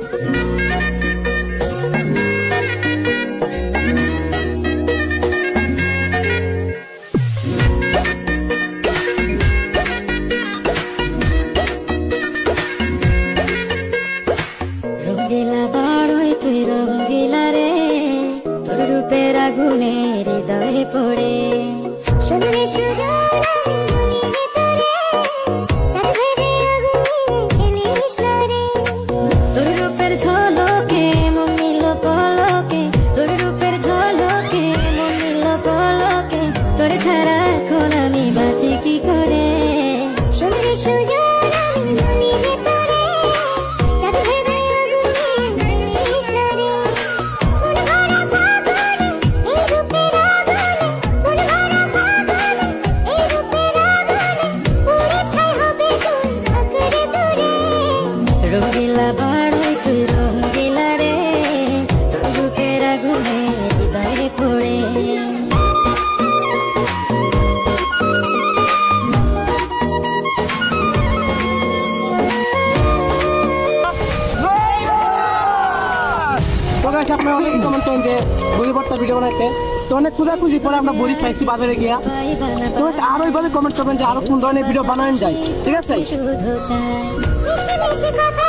রঙ্গিলা বাড়ই তুই রঙ্গিলা রে, তোর রূপের আগুনে হৃদয়ে পড়ে। শুনলে সুজন আমি বলি তোরে, চাঁদে আগুনে খেলিস না রে। তোর রূপের ঝলকে মন নিল পলকে, তোর রূপের ঝলকে মন নিল পলকে, তোর ছাড়া এখন আমি বাঁচি কি করে। শুনলে সুজন আমি বলি তোরে, চাঁদে আগুনে খেলিস না রে। মন ভরা ফাগুনে এই রূপের আগুনে, মন ভরা ফাগুনে এই রূপের আগুনে, পুড়ে ছাই হবে তোর আঁকড়ে ধরে। রঙ্গিলা বাড়ই তুই রঙ্গিলা রে, তোর রূপের আগুনে হৃদয়ে পড়ে। তো গাইস আপনারা অনেকে কমেন্ট করেন যে বড়ি ভর্তা ভিডিও বানাইতে, তো অনেক খোঁজাখুঁজি পরে আমরা বড়ি পাইছি বাজারে গিয়া। তো গাইস আরো এইভাবে কমেন্ট করবেন যে আরো কোন ধরনের ভিডিও বানানো যায়, ঠিক আছে? শুধু চাই মিষ্টি মিষ্টি কথা